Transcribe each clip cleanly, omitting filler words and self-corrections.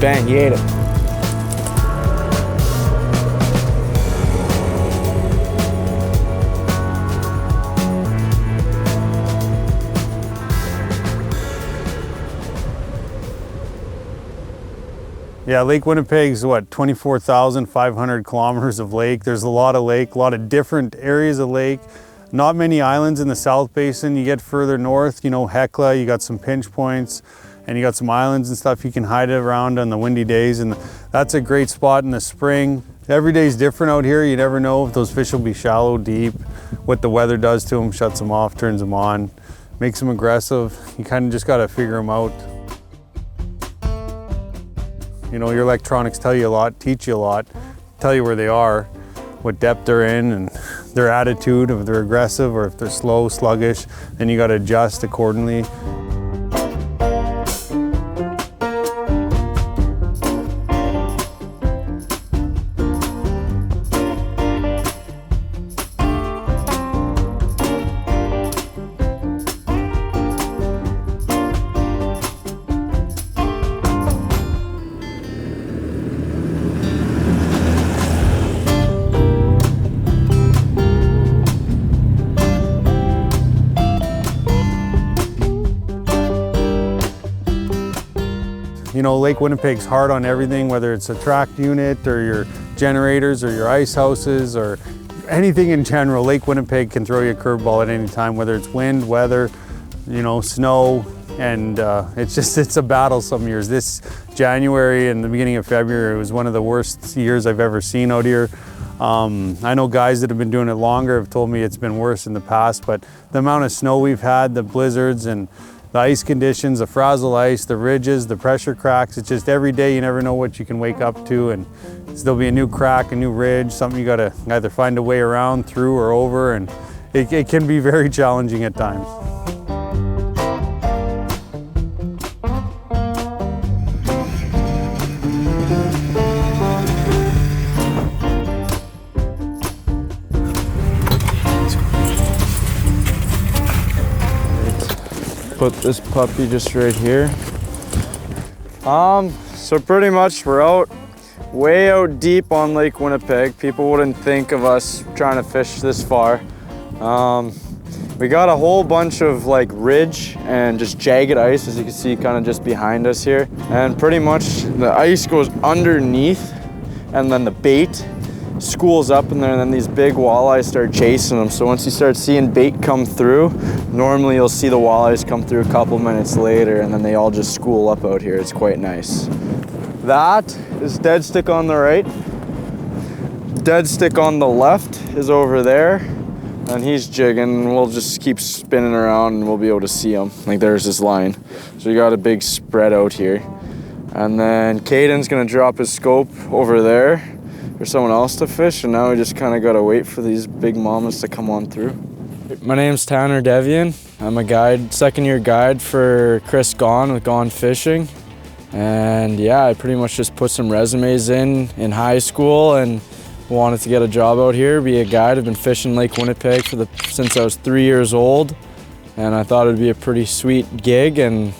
Bang, he ate it. Yeah, Lake Winnipeg's what, 24,500 kilometers of lake. There's a lot of lake, a lot of different areas of lake. Not many islands in the South Basin. You get further north, you know, Hecla, you got some pinch points, and you got some islands and stuff you can hide around on the windy days, and that's a great spot in the spring. Every day's different out here. You never know if those fish will be shallow, deep, what the weather does to them, shuts them off, turns them on, makes them aggressive. You kind of just got to figure them out. You know, your electronics tell you a lot, teach you a lot, tell you where they are, what depth they're in, and their attitude, if they're aggressive or if they're slow, sluggish, then you got to adjust accordingly. You know, Lake Winnipeg's hard on everything, whether it's a track unit or your generators or your ice houses or anything in general. Lake Winnipeg can throw you a curveball at any time, whether it's wind, weather, you know, snow, and it's a battle some years. This January and the beginning of February was one of the worst years I've ever seen out here. I know guys that have been doing it longer have told me it's been worse in the past, but the amount of snow we've had, the blizzards and the ice conditions, the frazzle ice, the ridges, the pressure cracks, it's just every day you never know what you can wake up to, and there'll be a new crack, a new ridge, something you gotta either find a way around, through, or over, and it can be very challenging at times. Put this puppy just right here. So pretty much we're out, way out deep on Lake Winnipeg. People wouldn't think of us trying to fish this far. We got a whole bunch of like ridge and just jagged ice, as you can see kind of just behind us here. And pretty much the ice goes underneath and then the bait schools up in there, and then these big walleyes start chasing them. So once you start seeing bait come through, normally you'll see the walleyes come through a couple minutes later, and then they all just school up out here. It's quite nice. That is dead stick on the right. Dead stick on the left is over there, and he's jigging. We'll just keep spinning around and we'll be able to see him. Like there's his line. So you got a big spread out here. And then Cayden's gonna drop his scope over there for someone else to fish, and now we just kind of got to wait for these big mamas to come on through. My name's Tanner Devion. I'm a guide, second-year guide for Chris Gaune with Gaune Fishing. And yeah, I pretty much just put some resumes in high school and wanted to get a job out here, be a guide. I've been fishing Lake Winnipeg since I was 3 years old, and I thought it'd be a pretty sweet gig, and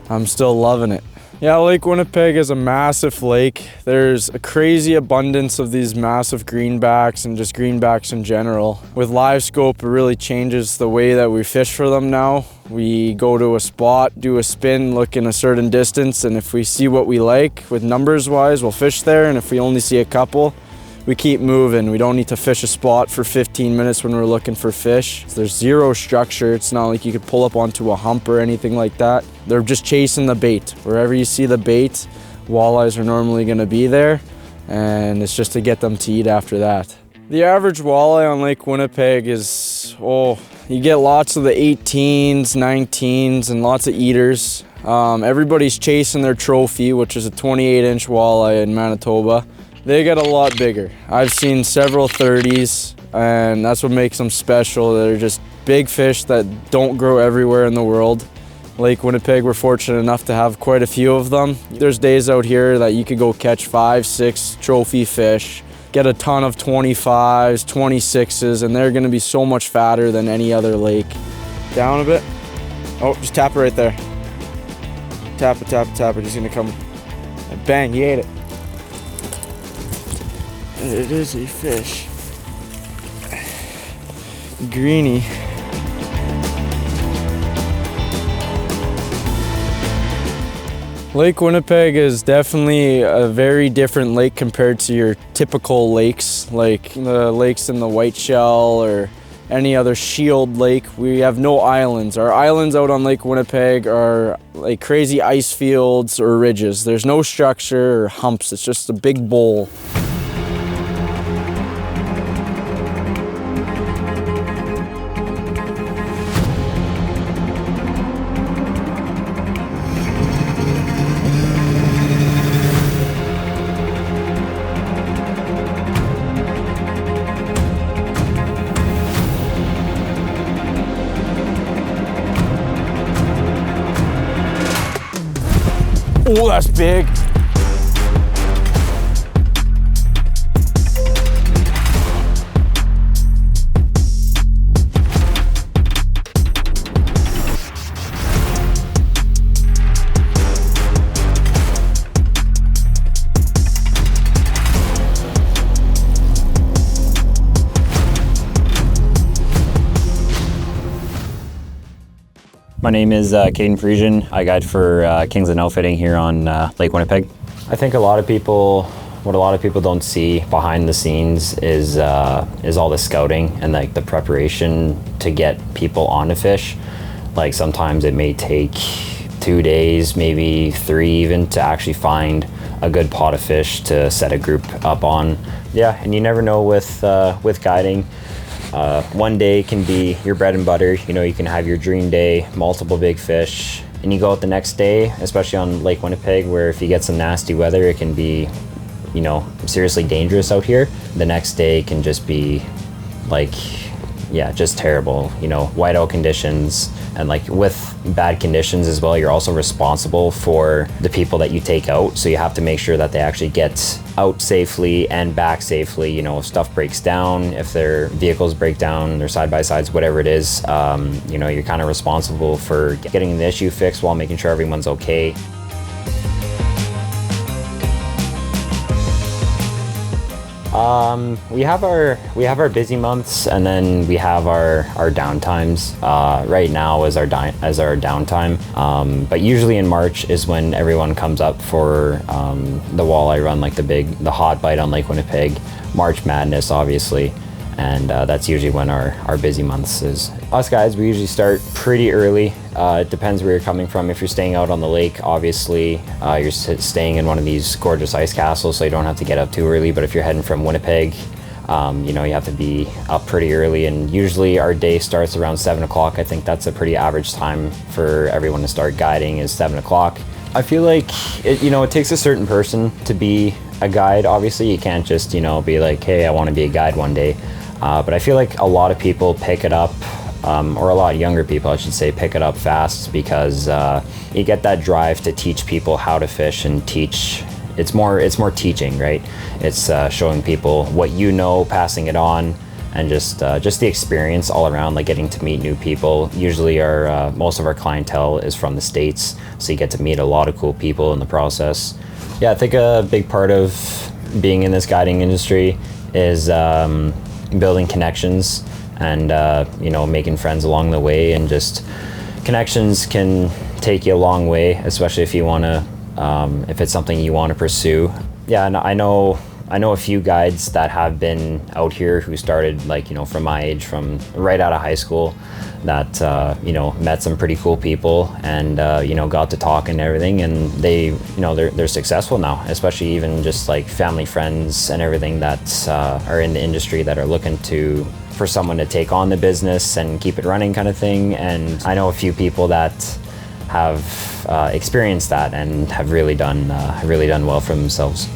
I'm still loving it. Yeah, Lake Winnipeg is a massive lake. There's a crazy abundance of these massive greenbacks and just greenbacks in general. With live scope, it really changes the way that we fish for them now. We go to a spot, do a spin, look in a certain distance, and if we see what we like with numbers wise, we'll fish there, and if we only see a couple, we keep moving. We don't need to fish a spot for 15 minutes when we're looking for fish. There's zero structure. It's not like you could pull up onto a hump or anything like that. They're just chasing the bait. Wherever you see the bait, walleyes are normally gonna be there, and it's just to get them to eat after that. The average walleye on Lake Winnipeg is, you get lots of the 18s, 19s, and lots of eaters. Everybody's chasing their trophy, which is a 28-inch walleye in Manitoba. They get a lot bigger. I've seen several 30s, and that's what makes them special. They're just big fish that don't grow everywhere in the world. Lake Winnipeg, we're fortunate enough to have quite a few of them. There's days out here that you could go catch 5, 6 trophy fish, get a ton of 25s, 26s, and they're gonna be so much fatter than any other lake. Down a bit. Oh, just tap it right there. Tap it, tap it, tap it. He's gonna come Bang, he ate it. It is a fish. Greenie. Lake Winnipeg is definitely a very different lake compared to your typical lakes, like the lakes in the White Shell or any other shield lake. We have no islands. Our islands out on Lake Winnipeg are like crazy ice fields or ridges. There's no structure or humps. It's just a big bowl. Oh, that's big. My name is Cayden Parisian. I guide for Kingsland Outfitting here on Lake Winnipeg. I think what a lot of people don't see behind the scenes is all the scouting and like the preparation to get people on a fish. Like sometimes it may take 2 days, maybe 3 even, to actually find a good pot of fish to set a group up on. Yeah, and you never know with guiding. One day can be your bread and butter. You know, you can have your dream day, multiple big fish, and you go out the next day, especially on Lake Winnipeg, where if you get some nasty weather, it can be, you know, seriously dangerous out here. The next day can just be like, yeah, just terrible, you know, whiteout conditions. And like with bad conditions as well, you're also responsible for the people that you take out. So you have to make sure that they actually get out safely and back safely. You know, if stuff breaks down, if their vehicles break down, their side-by-sides, whatever it is, you know, you're kind of responsible for getting the issue fixed while making sure everyone's okay. We have our busy months, and then we have our downtimes. Right now is our downtime, but usually in March is when everyone comes up for the walleye run, like the hot bite on Lake Winnipeg, March Madness, obviously. And that's usually when our busy months is. Us guys, we usually start pretty early. It depends where you're coming from. If you're staying out on the lake, obviously, you're staying in one of these gorgeous ice castles, so you don't have to get up too early. But if you're heading from Winnipeg, you know, you have to be up pretty early. And usually our day starts around 7 o'clock. I think that's a pretty average time for everyone to start guiding, is 7 o'clock. I feel like, it takes a certain person to be a guide. Obviously, you can't just, be like, hey, I want to be a guide one day. But I feel like a lot of people pick it up, or a lot of younger people, I should say, pick it up fast, because you get that drive to teach people how to fish and teach. It's more teaching, right? It's showing people what you know, passing it on, and just the experience all around, like getting to meet new people. Usually most of our clientele is from the States, so you get to meet a lot of cool people in the process. Yeah, I think a big part of being in this guiding industry is building connections and making friends along the way. And just connections can take you a long way, especially if you want to if it's something you want to pursue. Yeah, and I know a few guides that have been out here who started from my age, from right out of high school, that met some pretty cool people, and got to talk and everything, and they're successful now, especially even just like family, friends and everything that are in the industry that are looking for someone to take on the business and keep it running, kind of thing. And I know a few people that have experienced that and have really done well for themselves.